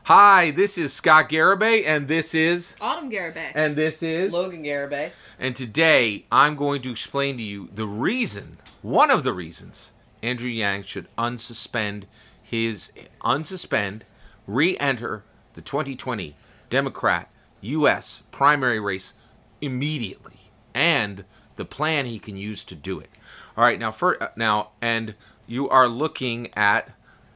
Hi, this is Scott Garibay, and this is... Autumn Garibay. And this is... Logan Garibay. And today, I'm going to explain to you the reason, one of the reasons, Andrew Yang should unsuspend, re-enter the 2020 Democrat U.S. primary race immediately, and the plan he can use to do it. All right, and you are looking at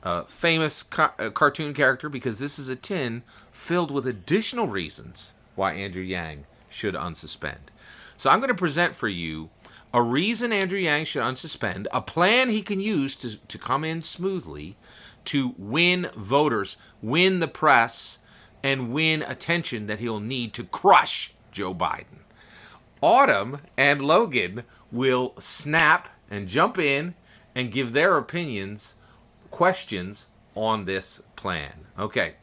a famous cartoon character, because this is a tin filled with additional reasons why Andrew Yang should unsuspend. So I'm going to present for you a reason Andrew Yang should unsuspend, a plan he can use to come in smoothly, to win voters, win the press, and win attention that he'll need to crush Joe Biden. Autumn and Logan will snap and jump in and give their questions on this plan. Okay,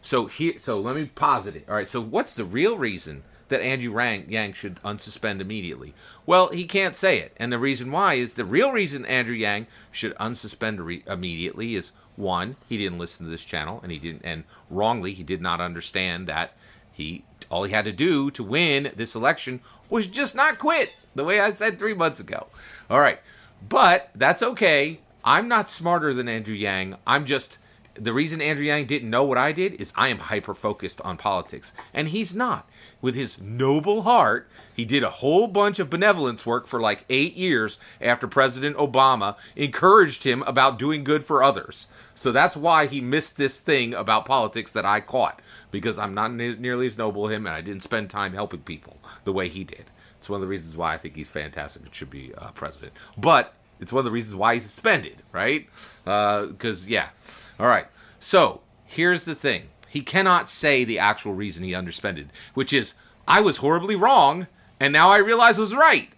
so let me posit it. All right, so what's the real reason that Andrew Yang should unsuspend immediately? Well, he can't say it, and the reason why is the real reason Andrew Yang should unsuspend immediately is, one, he didn't listen to this channel, and wrongly he did not understand that all he had to do to win this election was just not quit, the way I said 3 months ago. All right, but that's okay. I'm not smarter than Andrew Yang. The reason Andrew Yang didn't know what I did is I am hyper-focused on politics, and he's not. With his noble heart, he did a whole bunch of benevolence work for like 8 years after President Obama encouraged him about doing good for others. So that's why he missed this thing about politics that I caught, because I'm not nearly as noble as him, and I didn't spend time helping people the way he did. It's one of the reasons why I think he's fantastic and should be president. But it's one of the reasons why he's suspended, right? Because, yeah. All right. So here's the thing. He cannot say the actual reason he unsuspended, which is, I was horribly wrong, and now I realize I was right?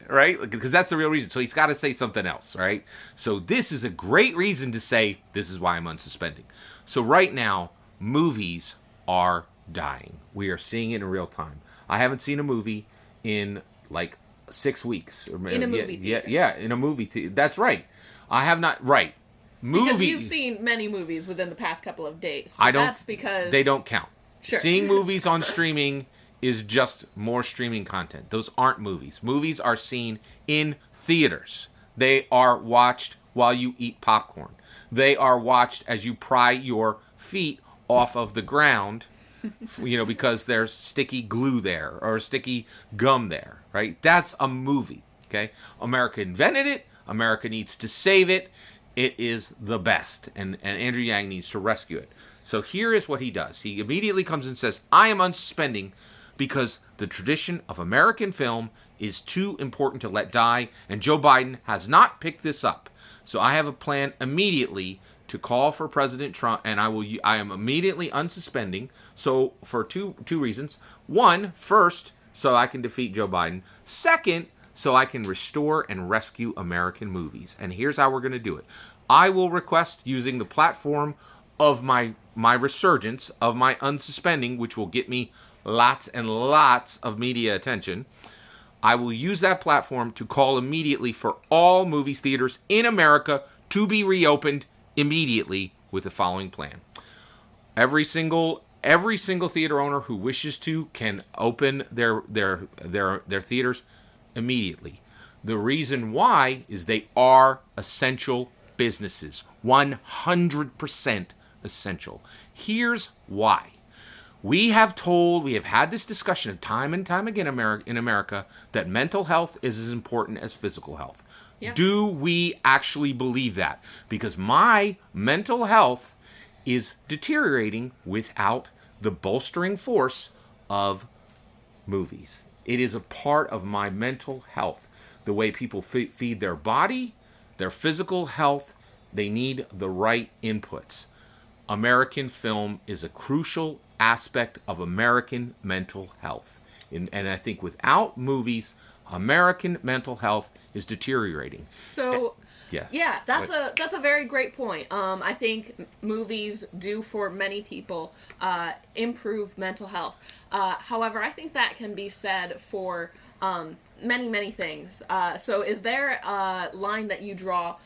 Because that's the real reason. So he's got to say something else, right? So this is a great reason to say, this is why I'm unsuspending. So right now, movies are dying. We are seeing it in real time. I haven't seen a movie in like 6 weeks. In a movie theater. Yeah, in a movie theater. That's right. I have not, right. Because you've seen many movies within the past couple of days. That's because... They don't count. Sure. Seeing movies on streaming is just more streaming content. Those aren't movies. Movies are seen in theaters. They are watched while you eat popcorn. They are watched as you pry your feet off of the ground, because there's sticky glue there or sticky gum there, right? That's a movie, okay? America invented it. America needs to save it. It is the best, and Andrew Yang needs to rescue it. So here is what he does. He immediately comes and says, I am unsuspending because the tradition of American film is too important to let die, and Joe Biden has not picked this up. So I have a plan immediately to call for President Trump, and I am immediately unsuspending. So for two reasons. One, first, so I can defeat Joe Biden. Second, so I can restore and rescue American movies. And here's how we're going to do it. I will request, using the platform of my resurgence, of my unsuspending, which will get me lots and lots of media attention, I will use that platform to call immediately for all movie theaters in America to be reopened immediately with the following plan. Every single theater owner who wishes to can open their theaters immediately. The reason why is they are essential businesses. 100% essential. Here's why. We have had this discussion time and time again in America that mental health is as important as physical health. Yeah. Do we actually believe that? Because my mental health is deteriorating without the bolstering force of movies. It is a part of my mental health. The way people feed their body, their physical health, they need the right inputs. American film is a crucial aspect of American mental health. And I think without movies, American mental health is deteriorating. So, yeah, that's a very great point. I think movies do, for many people, improve mental health. However, I think that can be said for many things. So is there a line that you draw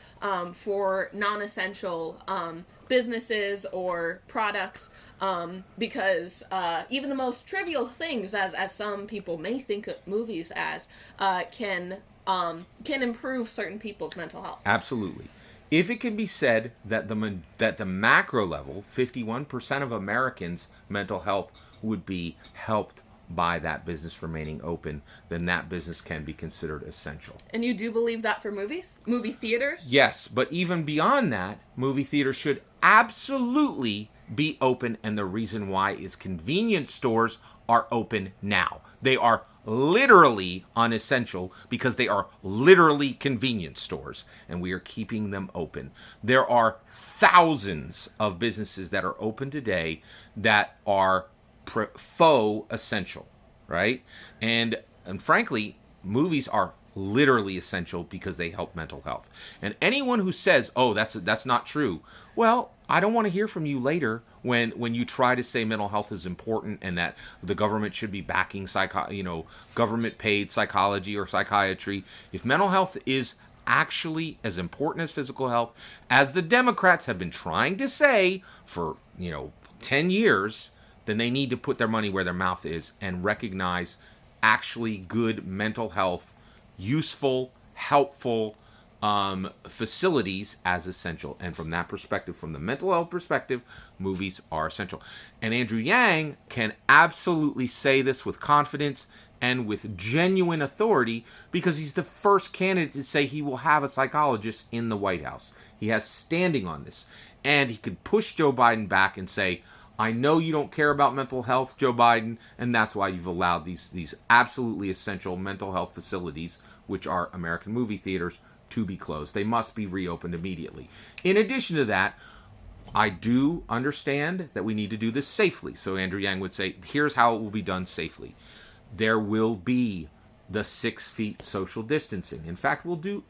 for non-essential businesses or products, because even the most trivial things, as some people may think of movies as, can improve certain people's mental health. Absolutely. If it can be said that the macro level, 51% of Americans' mental health would be helped by that business remaining open, then that business can be considered essential. And you do believe that for movies? Movie theaters? Yes, but even beyond that, movie theaters should absolutely be open, and the reason why is convenience stores are open now. They are literally unessential because they are literally convenience stores, and we are keeping them open. There are thousands of businesses that are open today that are faux essential, right? And frankly, movies are literally essential because they help mental health. And anyone who says, "Oh, that's not true," well, I don't want to hear from you later when you try to say mental health is important and that the government should be backing government paid psychology or psychiatry. If mental health is actually as important as physical health, as the Democrats have been trying to say for 10 years, then they need to put their money where their mouth is and recognize actually good mental health, useful, helpful facilities as essential. And from that perspective, from the mental health perspective, movies are essential. And Andrew Yang can absolutely say this with confidence and with genuine authority because he's the first candidate to say he will have a psychologist in the White House. He has standing on this. And he could push Joe Biden back and say, I know you don't care about mental health, Joe Biden, and that's why you've allowed these absolutely essential mental health facilities, which are American movie theaters, to be closed. They must be reopened immediately. In addition to that, I do understand that we need to do this safely. So Andrew Yang would say, here's how it will be done safely. There will be the 6 feet social distancing. In fact, we'll do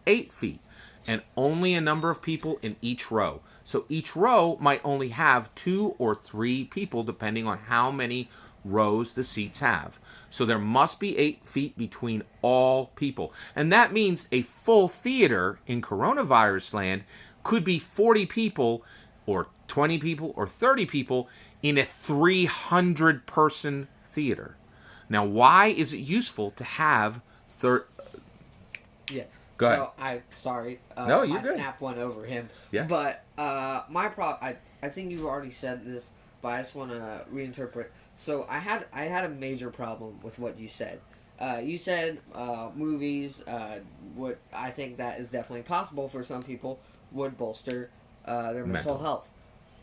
8 feet and only a number of people in each row. So each row might only have 2 or 3 people, depending on how many rows the seats have. So there must be 8 feet between all people. And that means a full theater in coronavirus land could be 40 people or 20 people or 30 people in a 300-person theater. Now, why is it useful to have Yeah. Go ahead. Sorry. No, you're I good. snapped one over him. Yeah. But I think you've already said this, but I just want to reinterpret. So I had a major problem with what you said. You said movies, what I think that is definitely possible for some people, would bolster their mental health.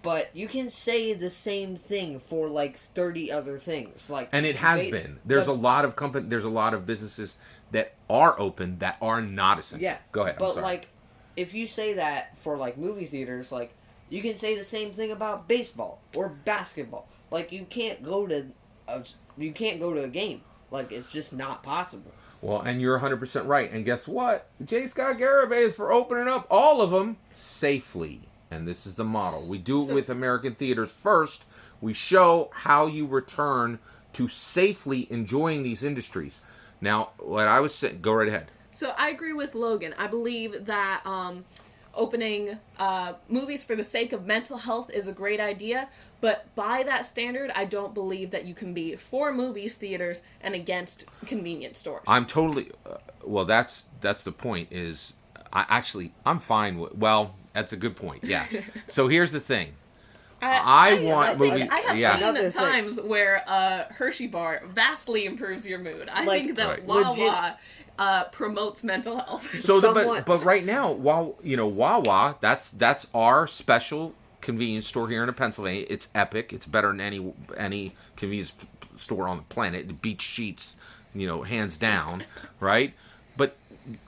But you can say the same thing for like 30 other things, and it has been. There's a lot of businesses that are open that are not essential. Yeah. Go ahead. But like, if you say that for like movie theaters, like you can say the same thing about baseball or basketball. Like you can't go to a game. Like it's just not possible. Well, and you're 100% right. And guess what? J. Scott Garibay is for opening up all of them safely. And this is the model. We do it with American theaters first. We show how you return to safely enjoying these industries. Now, what I was saying, go right ahead. So I agree with Logan. I believe that opening movies for the sake of mental health is a great idea, but by that standard, I don't believe that you can be for movies theaters and against convenience stores. I'm totally well. That's the point. Is I'm fine with. Well, that's a good point. Yeah. So here's the thing. I have seen times where Hershey bar vastly improves your mood. I think that Wawa promotes mental health. So, but right now, Wawa, that's our special convenience store here in Pennsylvania. It's epic. It's better than any convenience store on the planet. It beats Sheetz, hands down, right? But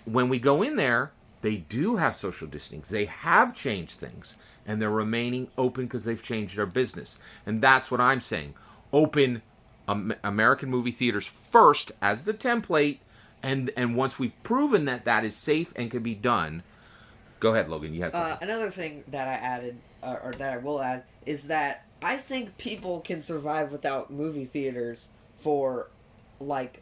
when we go in there, they do have social distancing. They have changed things. And they're remaining open because they've changed their business. And that's what I'm saying. Open American movie theaters first as the template. And once we've proven that is safe and can be done. Go ahead, Logan. You had something. Another thing that I added, or that I will add, is that I think people can survive without movie theaters for, like,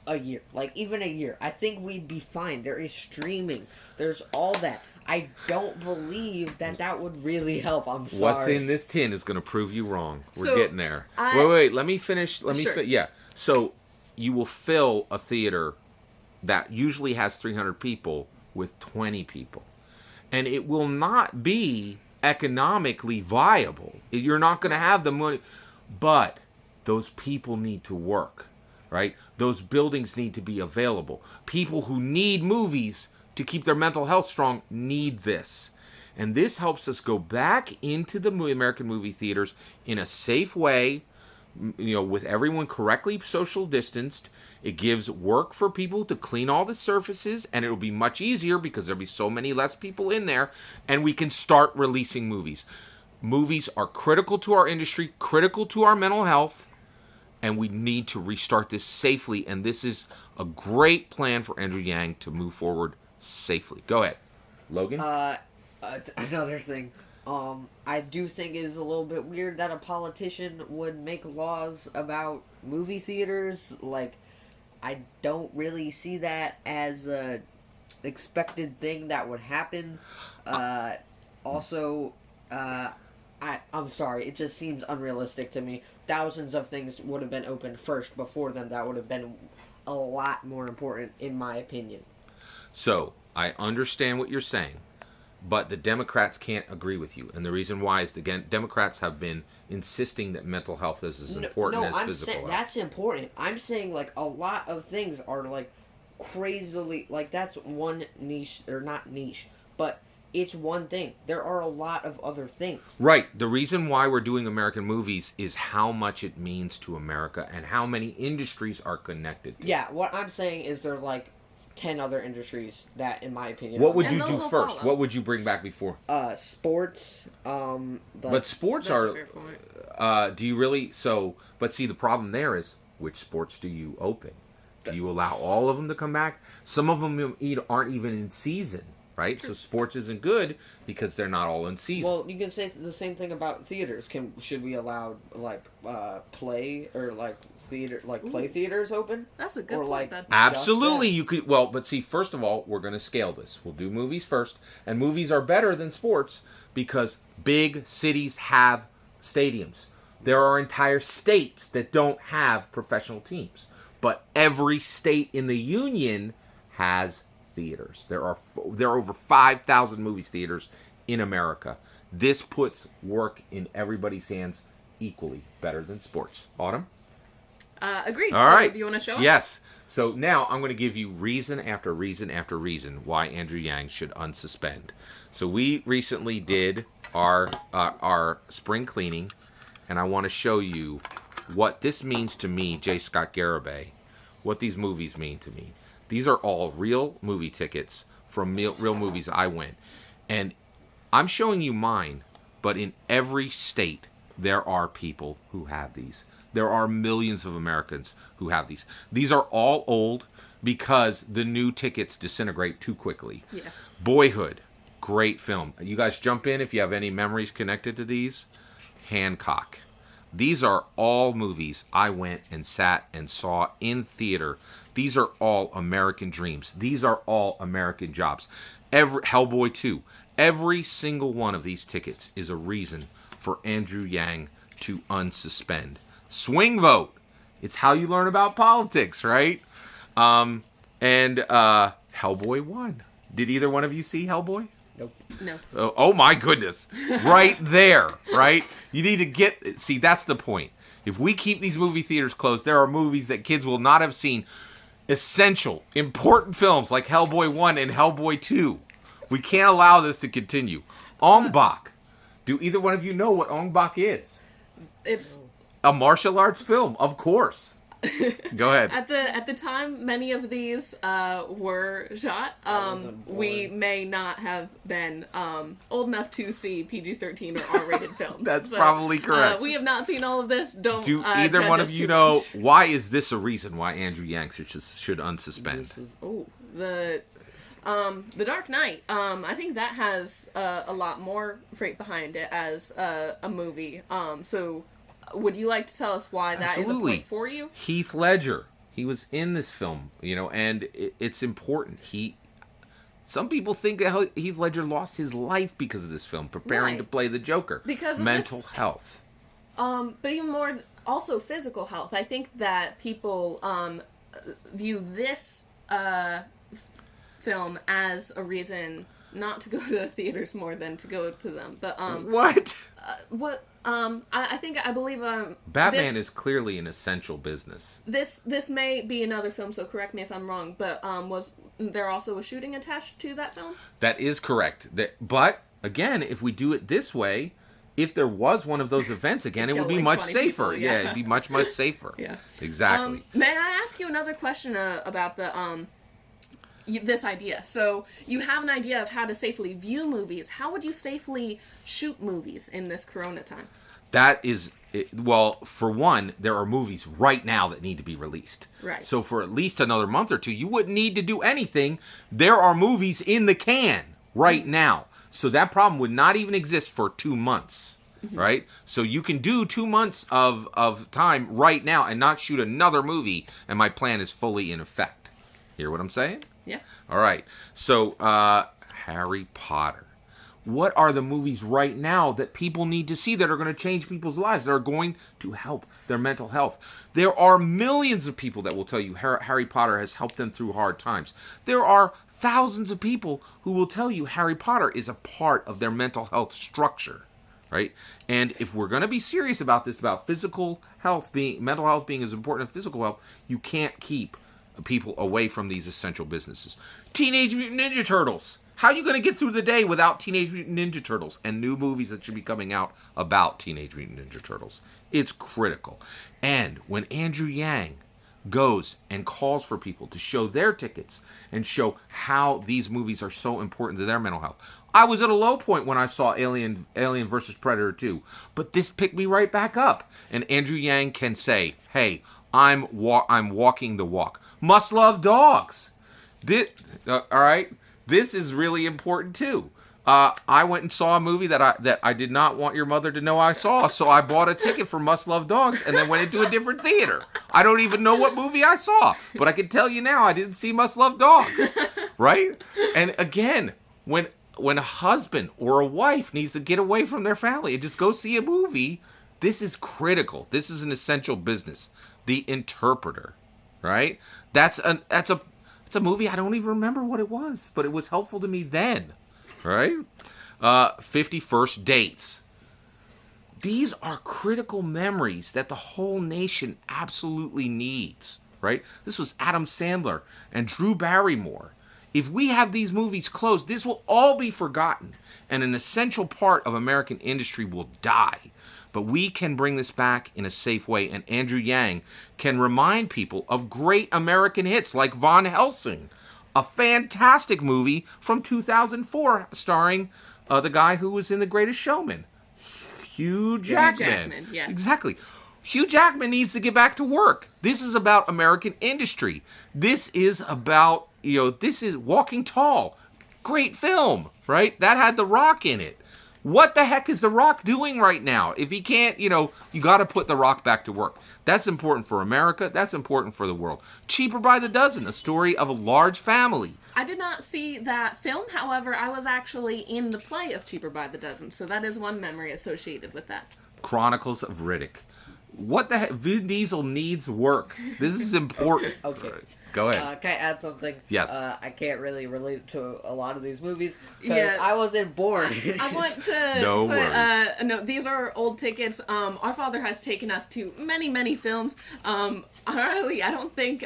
a year. Like, even a year. I think we'd be fine. There is streaming. There's all that. I don't believe that would really help. I'm sorry. What's in this tin is going to prove you wrong. We're So, getting there. I- Wait. Let me finish. Sure. Yeah. So you will fill a theater that usually has 300 people with 20 people. And it will not be economically viable. You're not going to have the money. But those people need to work, right? Those buildings need to be available. People who need movies to keep their mental health strong need this. And this helps us go back into the American movie theaters in a safe way, with everyone correctly social distanced. It gives work for people to clean all the surfaces, and it'll be much easier because there'll be so many less people in there, and we can start releasing movies. Movies are critical to our industry, critical to our mental health, and we need to restart this safely, and this is a great plan for Andrew Yang to move forward safely. Go ahead, Logan. Another thing. I do think it is a little bit weird that a politician would make laws about movie theaters. Like, I don't really see that as a expected thing that would happen. Also, I'm sorry, it just seems unrealistic to me. Thousands of things would have been opened first before them. That would have been a lot more important, in my opinion. So, I understand what you're saying, but the Democrats can't agree with you. And the reason why is, again, Democrats have been insisting that mental health is as important as physical health. That's important. I'm saying, like, a lot of things are, like, crazily, like, that's one niche, or not niche, but it's one thing. There are a lot of other things. Right. The reason why we're doing American movies is how much it means to America and how many industries are connected to it. Yeah, what I'm saying is there are, like, 10 other industries that, in my opinion... What would And you those do will first? follow. What would you bring back before? Sports, But sports That's are... a fair point. do you really... So, but see, the problem there is, which sports do you open? Do you allow all of them to come back? Some of them aren't even in season, right? So sports isn't good because they're not all in season. Well, you can say the same thing about theaters. Should we allow, like, play, or, like, theater, like, play theaters open? That's a good Or, point. like, That Absolutely, you could. Well, but see, first of all, we're going to scale this. We'll do movies first, and movies are better than sports because big cities have stadiums. There are entire states that don't have professional teams, but every state in the union has theaters. There are over 5,000 movie theaters in America. This puts work in everybody's hands equally, better than sports. Autumn? Agreed. All right. Do you want to show us? Yes. So now I'm going to give you reason after reason after reason why Andrew Yang should unsuspend. So we recently did our spring cleaning, and I want to show you what this means to me, J. Scott Garibay, what these movies mean to me. These are all real movie tickets from real movies I went. And I'm showing you mine, but in every state, there are people who have these. There are millions of Americans who have these. These are all old because the new tickets disintegrate too quickly. Yeah. Boyhood, great film. You guys jump in if you have any memories connected to these. Hancock. These are all movies I went and sat and saw in theater. These are all American dreams. These are all American jobs. Hellboy 2. Every single one of these tickets is a reason for Andrew Yang to unsuspend. Swing vote. It's how you learn about politics, right? And Hellboy 1. Did either one of you see Hellboy? Nope. No. Oh my goodness. Right there, right? You need to see, that's the point. If we keep these movie theaters closed, there are movies that kids will not have seen. Essential, important films like Hellboy 1 and Hellboy 2. We can't allow this to continue. Ong Bak. Do either one of you know what Ong Bak is? It's A martial arts film, of course. Go ahead. at the time many of these were shot. We may not have been old enough to see PG-13 or R-rated films. That's probably correct. We have not seen all of this. Don't Do either judge one us of you too know much. why is this a reason why Andrew Yang should unsuspend? Oh, the Dark Knight. I think that has a lot more freight behind it as a movie. So, would you like to tell us why that is a point for you? Heath Ledger. He was in this film, and it's important. Some people think that Heath Ledger lost his life because of this film, preparing Right. to play the Joker. Because of mental this- health. But even more, also physical health. I think that people view this film as a reason not to go to the theaters more than to go to them. But What? I believe Batman this, is clearly an essential business. This may be another film, so correct me if I'm wrong. But was there also a shooting attached to that film? That is correct. But again, if we do it this way, if there was one of those events again, it would be Kill, much 20 safer. people, yeah. It'd be much safer. Yeah. Exactly. May I ask you another question about the this idea? So you have an idea of how to safely view movies. How would you safely shoot movies in this Corona time? That is, well, for one, there are movies right now that need to be released. Right. So for at least another month or two, you wouldn't need to do anything. There are movies in the can right now. So that problem would not even exist for 2 months, right? So you can do 2 months of time right now and not shoot another movie, and my plan is fully in effect. Hear what I'm saying? Yeah. All right. So, Harry Potter. What are the movies right now that people need to see that are going to change people's lives, that are going to help their mental health? There are millions of people that will tell you Harry Potter has helped them through hard times. There are thousands of people who will tell you Harry Potter is a part of their mental health structure, right? And if we're going to be serious about this, about mental health being as important as physical health, you can't keep people away from these essential businesses. Teenage Mutant Ninja Turtles. How are you going to get through the day without Teenage Mutant Ninja Turtles and new movies that should be coming out about Teenage Mutant Ninja Turtles? It's critical. And when Andrew Yang goes and calls for people to show their tickets and show how these movies are so important to their mental health. I was at a low point when I saw Alien vs. Predator 2, but this picked me right back up. And Andrew Yang can say, hey, I'm walking the walk. Must love dogs. All right? This is really important too. I went and saw a movie that I did not want your mother to know I saw, so I bought a ticket for Must Love Dogs and then went into a different theater. I don't even know what movie I saw, but I can tell you now I didn't see Must Love Dogs, right? And again, when a husband or a wife needs to get away from their family and just go see a movie, this is critical. This is an essential business. The Interpreter, right? It's a movie I don't even remember what it was, but it was helpful to me then. Right? 50 First Dates. These are critical memories that the whole nation absolutely needs, right? This was Adam Sandler and Drew Barrymore. If we have these movies closed, this will all be forgotten, and an essential part of American industry will die. But we can bring this back in a safe way, and Andrew Yang can remind people of great American hits like Van Helsing, a fantastic movie from 2004 starring the guy who was in The Greatest Showman, Hugh Jackman. Yeah. Exactly. Hugh Jackman needs to get back to work. This is about American industry. This is about, this is Walking Tall. Great film, right? That had The Rock in it. What the heck is The Rock doing right now? If he can't, you got to put The Rock back to work. That's important for America. That's important for the world. Cheaper by the Dozen, a story of a large family. I did not see that film. However, I was actually in the play of Cheaper by the Dozen, so that is one memory associated with that. Chronicles of Riddick. What the heck? Vin Diesel needs work. This is important. Okay. Go ahead. Can I add something? Yes. I can't really relate to a lot of these movies because Yeah. I wasn't born. I want to No put, worries. no, these are old tickets. Our father has taken us to many, many films. I don't think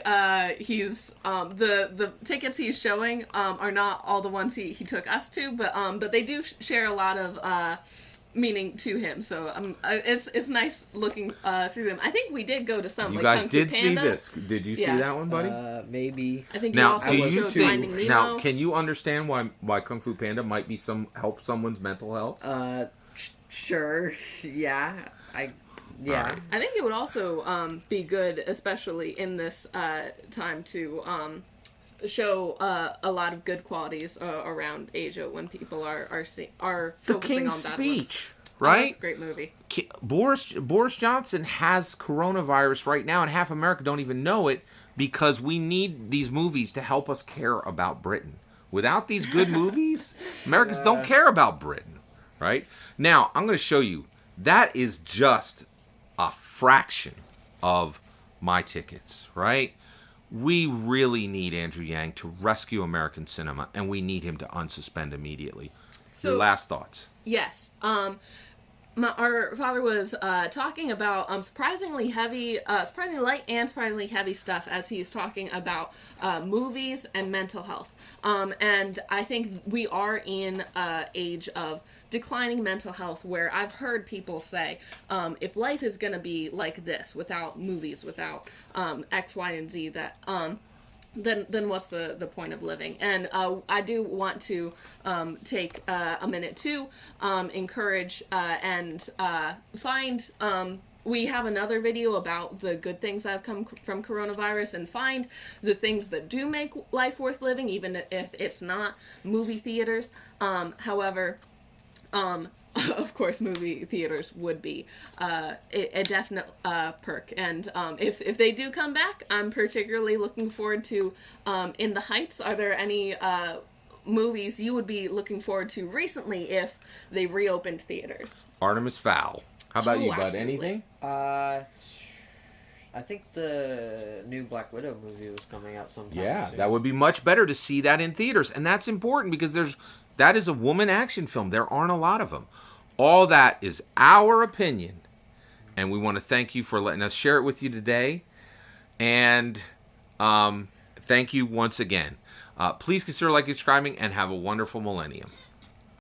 he's the tickets he's showing are not all the ones he took us to, but they do share a lot of meaning to him. So it's nice looking through them. I think we did go to some. You like guys Kung Fu did see Panda. this. Did you see Yeah. that one, buddy? Maybe. I think Now, you also do you showed two, Finding Nemo. now can you understand why Kung Fu Panda might be help someone's mental health? Sure. Yeah. Yeah. All right. I think it would also be good, especially in this time, to show a lot of good qualities around Asia when people are The focusing King's on bad Speech, ones. right? Oh, that's a great movie. Boris Johnson has coronavirus right now, and half America don't even know it because we need these movies to help us care about Britain. Without these good movies, Americans don't care about Britain, right? Now, I'm going to show you. That is just a fraction of my tickets, right? We really need Andrew Yang to rescue American cinema, and we need him to unsuspend immediately. Your last thoughts? Yes. Our father was talking about surprisingly light and surprisingly heavy stuff as he's talking about movies and mental health. And I think we are in an age of declining mental health where I've heard people say, if life is going to be like this, without movies, without X, Y, and Z, that... Then what's the point of living? And I do want to take a minute to encourage and find... we have another video about the good things that have come from coronavirus, and find the things that do make life worth living, even if it's not movie theaters. However... of course, movie theaters would be a definite perk. And if they do come back, I'm particularly looking forward to In the Heights. Are there any movies you would be looking forward to recently if they reopened theaters? Artemis Fowl. How about you, bud? Absolutely. Anything? I think the new Black Widow movie was coming out sometime Yeah, soon. that would be much better to see that in theaters. And that's important because that is a woman action film. There aren't a lot of them. All that is our opinion. And we want to thank you for letting us share it with you today. And thank you once again. Please consider liking, subscribing, and have a wonderful millennium.